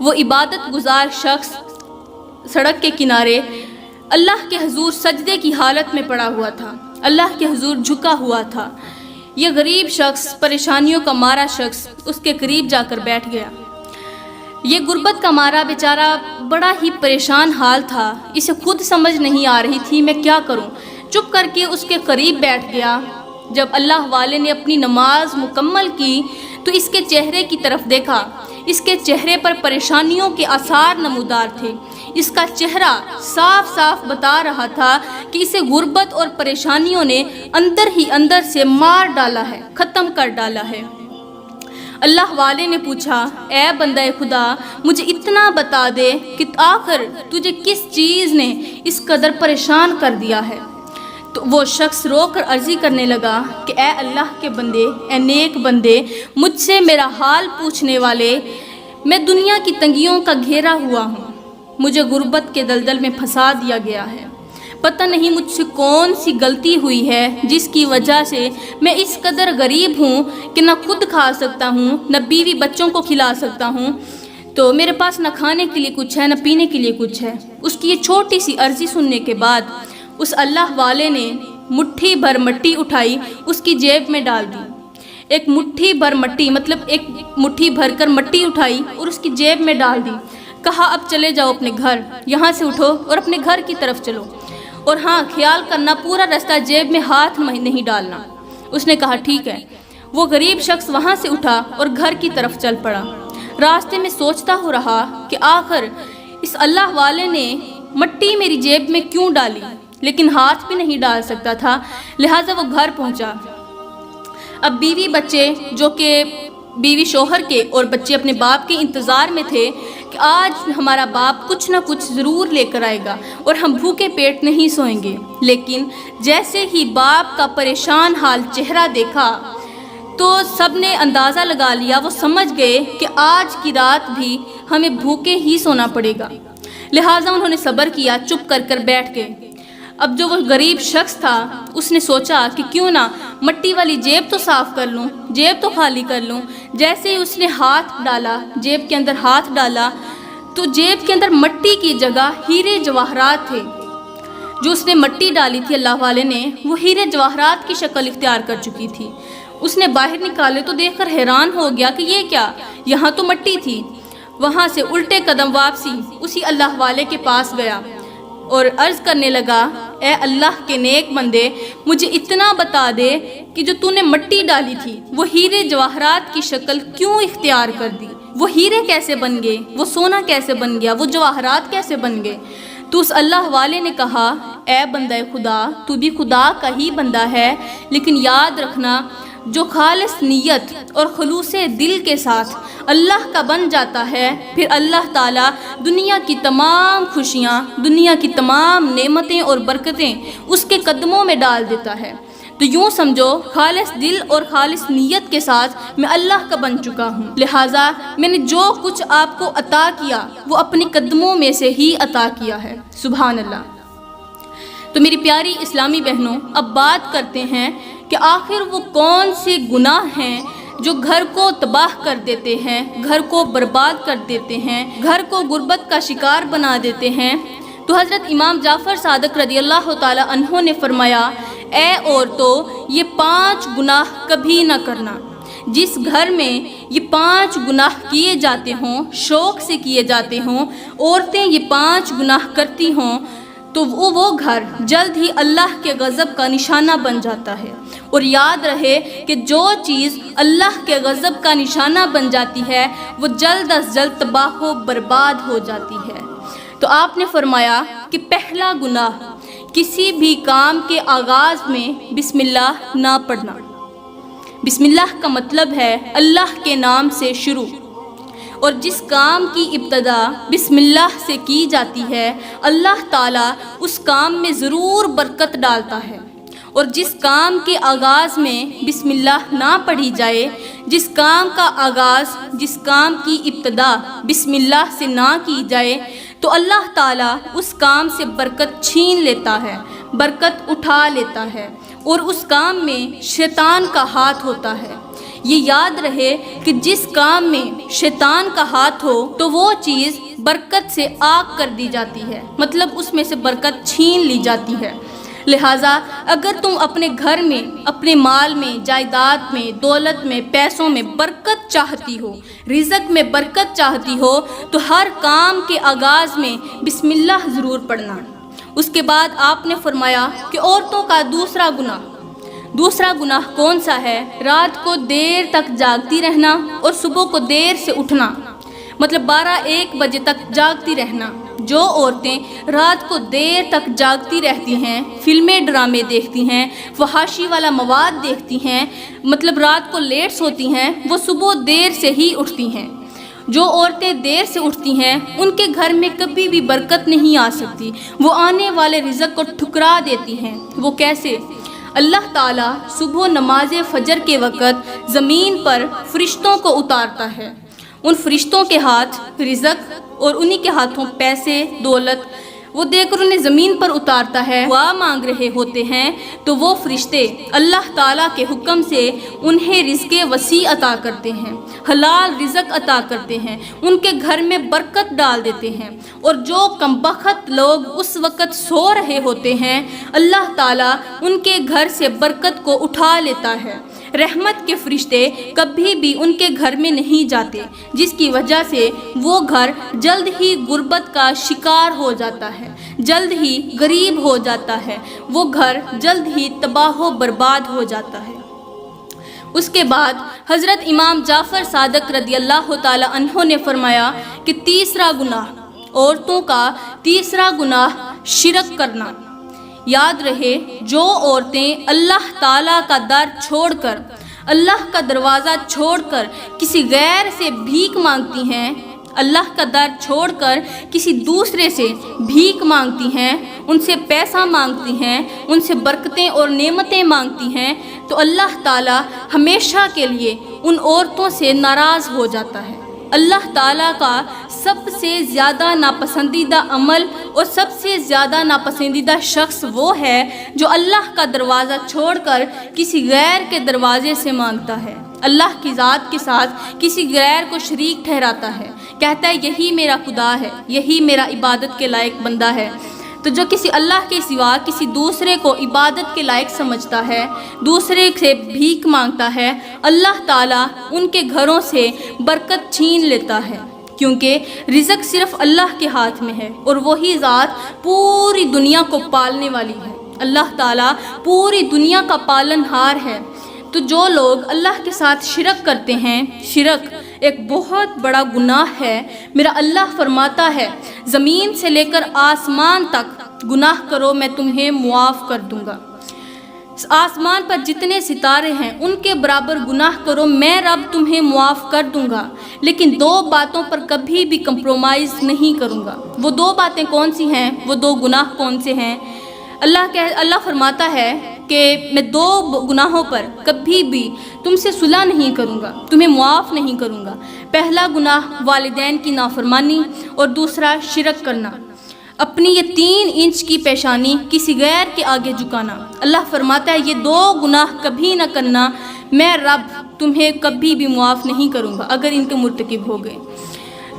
وہ عبادت گزار شخص سڑک کے کنارے اللہ کے حضور سجدے کی حالت میں پڑا ہوا تھا، اللہ کے حضور جھکا ہوا تھا۔ یہ غریب شخص، پریشانیوں کا مارا شخص اس کے قریب جا کر بیٹھ گیا۔ یہ غربت کا مارا بیچارہ بڑا ہی پریشان حال تھا، اسے خود سمجھ نہیں آ رہی تھی میں کیا کروں۔ چپ کر کے اس کے قریب بیٹھ گیا۔ جب اللہ والے نے اپنی نماز مکمل کی تو اس کے چہرے کی طرف دیکھا، اس کے چہرے پر پریشانیوں کے آثار نمودار تھے۔ اس کا چہرہ صاف صاف بتا رہا تھا کہ اسے غربت اور پریشانیوں نے اندر ہی اندر سے مار ڈالا ہے، ختم کر ڈالا ہے۔ اللہ والے نے پوچھا، اے بندہ خدا، مجھے اتنا بتا دے کہ آخر تجھے کس چیز نے اس قدر پریشان کر دیا ہے؟ تو وہ شخص رو کر عرضی کرنے لگا کہ اے اللہ کے بندے، اے نیک بندے، مجھ سے میرا حال پوچھنے والے، میں دنیا کی تنگیوں کا گھیرا ہوا ہوں، مجھے غربت کے دلدل میں پھنسا دیا گیا ہے۔ پتہ نہیں مجھ سے کون سی غلطی ہوئی ہے جس کی وجہ سے میں اس قدر غریب ہوں کہ نہ خود کھا سکتا ہوں، نہ بیوی بچوں کو کھلا سکتا ہوں، تو میرے پاس نہ کھانے کے لیے کچھ ہے، نہ پینے کے لیے کچھ ہے۔ اس کی یہ چھوٹی سی عرضی سننے کے بعد اس اللہ والے نے مٹھی بھر مٹی اٹھائی، اس کی جیب میں ڈال دی۔ ایک مٹھی بھر مٹی مطلب ایک مٹھی بھر کر مٹی اٹھائی اور اس کی جیب میں ڈال دی۔ کہا اب چلے جاؤ اپنے گھر، یہاں سے اٹھو اور اپنے گھر کی طرف چلو، اور ہاں خیال کرنا پورا رستہ جیب میں ہاتھ نہیں ڈالنا۔ اس نے کہا ٹھیک ہے۔ وہ غریب شخص وہاں سے اٹھا اور گھر کی طرف چل پڑا۔ راستے میں سوچتا ہو رہا کہ آخر اس اللہ والے نے مٹی میری جیب میں کیوں ڈالی، لیکن ہاتھ بھی نہیں ڈال سکتا تھا، لہٰذا وہ گھر پہنچا۔ اب بیوی بچے، جو کہ بیوی شوہر کے اور بچے اپنے باپ کے انتظار میں تھے کہ آج ہمارا باپ کچھ نہ کچھ ضرور لے کر آئے گا اور ہم بھوکے پیٹ نہیں سوئیں گے، لیکن جیسے ہی باپ کا پریشان حال چہرہ دیکھا تو سب نے اندازہ لگا لیا، وہ سمجھ گئے کہ آج کی رات بھی ہمیں بھوکے ہی سونا پڑے گا، لہٰذا انہوں نے صبر کیا، چپ کر کر بیٹھ گئے۔ اب جو وہ غریب شخص تھا اس نے سوچا کہ کیوں نہ مٹی والی جیب تو صاف کر لوں، جیب تو خالی کر لوں۔ جیسے ہی اس نے ہاتھ ڈالا، جیب کے اندر ہاتھ ڈالا، تو جیب کے اندر مٹی کی جگہ ہیرے جواہرات تھے۔ جو اس نے مٹی ڈالی تھی اللہ والے نے، وہ ہیرے جواہرات کی شکل اختیار کر چکی تھی۔ اس نے باہر نکالے تو دیکھ کر حیران ہو گیا کہ یہ کیا، یہاں تو مٹی تھی۔ وہاں سے الٹے قدم واپسی اسی اللہ والے کے پاس گیا اور عرض کرنے لگا، اے اللہ کے نیک بندے، مجھے اتنا بتا دے کہ جو تو نے مٹی ڈالی تھی وہ ہیرے جواہرات کی شکل کیوں اختیار کر دی؟ وہ ہیرے کیسے بن گئے؟ وہ سونا کیسے بن گیا؟ وہ جواہرات کیسے بن گئے؟ تو اس اللہ والے نے کہا، اے بندہ خدا، تو بھی خدا کا ہی بندہ ہے، لیکن یاد رکھنا جو خالص نیت اور خلوص دل کے ساتھ اللہ کا بن جاتا ہے، پھر اللہ تعالیٰ دنیا کی تمام خوشیاں، دنیا کی تمام نعمتیں اور برکتیں اس کے قدموں میں ڈال دیتا ہے۔ تو یوں سمجھو خالص دل اور خالص نیت کے ساتھ میں اللہ کا بن چکا ہوں، لہٰذا میں نے جو کچھ آپ کو عطا کیا وہ اپنے قدموں میں سے ہی عطا کیا ہے۔ سبحان اللہ۔ تو میری پیاری اسلامی بہنوں، اب بات کرتے ہیں کہ آخر وہ کون سے گناہ ہیں جو گھر کو تباہ کر دیتے ہیں، گھر کو برباد کر دیتے ہیں، گھر کو غربت کا شکار بنا دیتے ہیں۔ تو حضرت امام جعفر صادق رضی اللہ تعالی عنہ نے فرمایا، اے عورتوں، یہ 5 گناہ کبھی نہ کرنا۔ جس گھر میں یہ 5 گناہ کیے جاتے ہوں، شوق سے کیے جاتے ہوں، عورتیں یہ 5 گناہ کرتی ہوں، تو وہ گھر جلد ہی اللہ کے غضب کا نشانہ بن جاتا ہے۔ اور یاد رہے کہ جو چیز اللہ کے غضب کا نشانہ بن جاتی ہے وہ جلد از جلد تباہ و برباد ہو جاتی ہے۔ تو آپ نے فرمایا کہ پہلا گناہ، کسی بھی کام کے آغاز میں بسم اللہ نہ پڑھنا۔ بسم اللہ کا مطلب ہے اللہ کے نام سے شروع، اور جس کام کی ابتدا بسم اللہ سے کی جاتی ہے اللہ تعالیٰ اس کام میں ضرور برکت ڈالتا ہے، اور جس کام کے آغاز میں بسم اللہ نہ پڑھی جائے، جس کام کا آغاز، جس کام کی ابتدا بسم اللہ سے نہ کی جائے، تو اللہ تعالیٰ اس کام سے برکت چھین لیتا ہے، برکت اٹھا لیتا ہے، اور اس کام میں شیطان کا ہاتھ ہوتا ہے۔ یہ یاد رہے کہ جس کام میں شیطان کا ہاتھ ہو تو وہ چیز برکت سے آگ کر دی جاتی ہے، مطلب اس میں سے برکت چھین لی جاتی ہے۔ لہٰذا اگر تم اپنے گھر میں، اپنے مال میں، جائیداد میں، دولت میں، پیسوں میں برکت چاہتی ہو، رزق میں برکت چاہتی ہو، تو ہر کام کے آغاز میں بسم اللہ ضرور پڑھنا۔ اس کے بعد آپ نے فرمایا کہ عورتوں کا دوسرا گناہ کون سا ہے؟ رات کو دیر تک جاگتی رہنا اور صبح کو دیر سے اٹھنا، مطلب 12-1 بجے تک جاگتی رہنا۔ جو عورتیں رات کو دیر تک جاگتی رہتی ہیں، فلمیں ڈرامے دیکھتی ہیں، فحاشی والا مواد دیکھتی ہیں، مطلب رات کو لیٹ سوتی ہیں، وہ صبح دیر سے ہی اٹھتی ہیں۔ جو عورتیں دیر سے اٹھتی ہیں ان کے گھر میں کبھی بھی برکت نہیں آ سکتی، وہ آنے والے رزق کو ٹھکرا دیتی ہیں۔ وہ کیسے؟ اللہ تعالیٰ صبح نماز فجر کے وقت زمین پر فرشتوں کو اتارتا ہے، ان فرشتوں کے ہاتھ رزق اور انہی کے ہاتھوں پیسے، دولت، وہ دے کر انہیں زمین پر اتارتا ہے۔ دعا مانگ رہے ہوتے ہیں تو وہ فرشتے اللہ تعالیٰ کے حکم سے انہیں رزق وسیع عطا کرتے ہیں، حلال رزق عطا کرتے ہیں، ان کے گھر میں برکت ڈال دیتے ہیں۔ اور جو کمبخت لوگ اس وقت سو رہے ہوتے ہیں، اللہ تعالیٰ ان کے گھر سے برکت کو اٹھا لیتا ہے۔ رحمت کے فرشتے کبھی بھی ان کے گھر میں نہیں جاتے، جس کی وجہ سے وہ گھر جلد ہی غربت کا شکار ہو جاتا ہے، جلد ہی غریب ہو جاتا ہے، وہ گھر جلد ہی تباہ و برباد ہو جاتا ہے۔ اس کے بعد حضرت امام جعفر صادق رضی اللہ تعالی عنہ نے فرمایا کہ تیسرا گناہ، عورتوں کا تیسرا گناہ شرک کرنا۔ یاد رہے، جو عورتیں اللہ تعالیٰ کا در چھوڑ کر، اللہ کا دروازہ چھوڑ کر کسی غیر سے بھیک مانگتی ہیں، اللہ کا در چھوڑ کر کسی دوسرے سے بھیک مانگتی ہیں، ان سے پیسہ مانگتی ہیں، ان سے برکتیں اور نعمتیں مانگتی ہیں، تو اللہ تعالیٰ ہمیشہ کے لیے ان عورتوں سے ناراض ہو جاتا ہے۔ اللہ تعالیٰ کا سب سے زیادہ ناپسندیدہ عمل اور سب سے زیادہ ناپسندیدہ شخص وہ ہے جو اللہ کا دروازہ چھوڑ کر کسی غیر کے دروازے سے مانگتا ہے، اللہ کی ذات کے ساتھ کسی غیر کو شریک ٹھہراتا ہے، کہتا ہے یہی میرا خدا ہے، یہی میرا عبادت کے لائق بندہ ہے۔ تو جو کسی اللہ کے سوا کسی دوسرے کو عبادت کے لائق سمجھتا ہے، دوسرے سے بھیک مانگتا ہے، اللہ تعالیٰ ان کے گھروں سے برکت چھین لیتا ہے، کیونکہ رزق صرف اللہ کے ہاتھ میں ہے اور وہی ذات پوری دنیا کو پالنے والی ہے۔ اللہ تعالیٰ پوری دنیا کا پالن ہار ہے۔ تو جو لوگ اللہ کے ساتھ شرک کرتے ہیں، شرک ایک بہت بڑا گناہ ہے۔ میرا اللہ فرماتا ہے زمین سے لے کر آسمان تک گناہ کرو میں تمہیں معاف کر دوں گا۔ آسمان پر جتنے ستارے ہیں ان کے برابر گناہ کرو میں رب تمہیں معاف کر دوں گا، لیکن 2 باتوں پر کبھی بھی کمپرومائز نہیں کروں گا۔ وہ 2 باتیں کون سی ہیں؟ وہ 2 گناہ کون سے ہیں؟ اللہ فرماتا ہے کہ میں 2 گناہوں پر کبھی بھی تم سے صلح نہیں کروں گا، تمہیں معاف نہیں کروں گا۔ پہلا گناہ والدین کی نافرمانی اور دوسرا شرک کرنا، اپنی یہ 3 انچ کی پیشانی کسی غیر کے آگے جھکانا۔ اللہ فرماتا ہے یہ 2 گناہ کبھی نہ کرنا، میں رب تمہیں کبھی بھی معاف نہیں کروں گا اگر ان کے مرتکب ہو گئے۔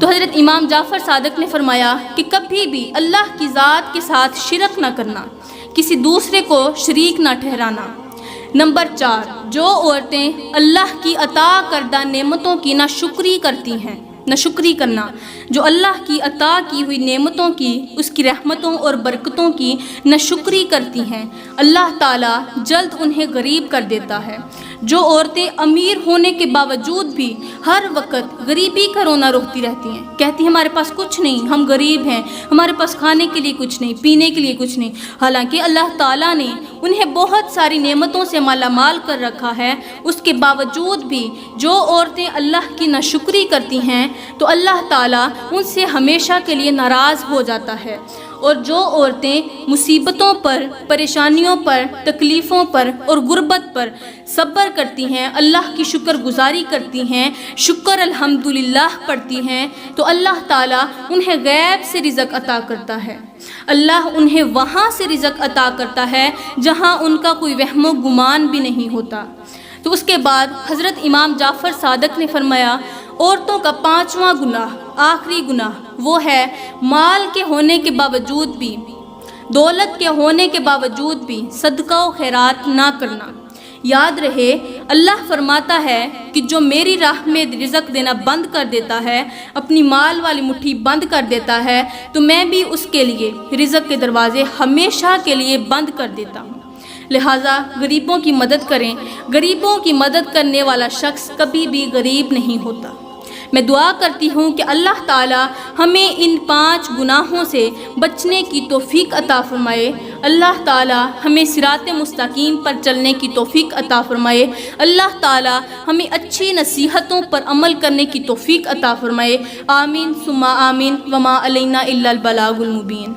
تو حضرت امام جعفر صادق نے فرمایا کہ کبھی بھی اللہ کی ذات کے ساتھ شرک نہ کرنا، کسی دوسرے کو شریک نہ ٹھہرانا۔ نمبر 4، جو عورتیں اللہ کی عطا کردہ نعمتوں کی ناشکری کرتی ہیں، ناشکری کرنا، جو اللہ کی عطا کی ہوئی نعمتوں کی، اس کی رحمتوں اور برکتوں کی ناشکری کرتی ہیں، اللہ تعالیٰ جلد انہیں غریب کر دیتا ہے۔ جو عورتیں امیر ہونے کے باوجود بھی ہر وقت غریبی کا رونا روتی رہتی ہیں، کہتی ہیں ہمارے پاس کچھ نہیں، ہم غریب ہیں، ہمارے پاس کھانے کے لیے کچھ نہیں، پینے کے لیے کچھ نہیں، حالانکہ اللہ تعالیٰ نے انہیں بہت ساری نعمتوں سے مالا مال کر رکھا ہے، اس کے باوجود بھی جو عورتیں اللہ کی ناشکری کرتی ہیں تو اللہ تعالیٰ ان سے ہمیشہ کے لیے ناراض ہو جاتا ہے۔ اور جو عورتیں مصیبتوں پر، پریشانیوں پر، تکلیفوں پر اور غربت پر صبر کرتی ہیں، اللہ کی شکر گزاری کرتی ہیں، شکر الحمدللہ پڑھتی ہیں، تو اللہ تعالیٰ انہیں غیب سے رزق عطا کرتا ہے۔ اللہ انہیں وہاں سے رزق عطا کرتا ہے جہاں ان کا کوئی وہم و گمان بھی نہیں ہوتا۔ تو اس کے بعد حضرت امام جعفر صادق نے فرمایا عورتوں کا 5واں گناہ، آخری گناہ وہ ہے مال کے ہونے کے باوجود بھی، دولت کے ہونے کے باوجود بھی صدقہ و خیرات نہ کرنا۔ یاد رہے اللہ فرماتا ہے کہ جو میری راہ میں رزق دینا بند کر دیتا ہے، اپنی مال والی مٹھی بند کر دیتا ہے، تو میں بھی اس کے لیے رزق کے دروازے ہمیشہ کے لیے بند کر دیتا ہوں۔ لہٰذا غریبوں کی مدد کریں۔ غریبوں کی مدد کرنے والا شخص کبھی بھی غریب نہیں ہوتا۔ میں دعا کرتی ہوں کہ اللہ تعالی ہمیں ان 5 گناہوں سے بچنے کی توفیق عطا فرمائے۔ اللہ تعالی ہمیں صراط مستقیم پر چلنے کی توفیق عطا فرمائے۔ اللہ تعالی ہمیں اچھی نصیحتوں پر عمل کرنے کی توفیق عطا فرمائے۔ آمین ثم آمین، وما علینا الا البلاغ المبین۔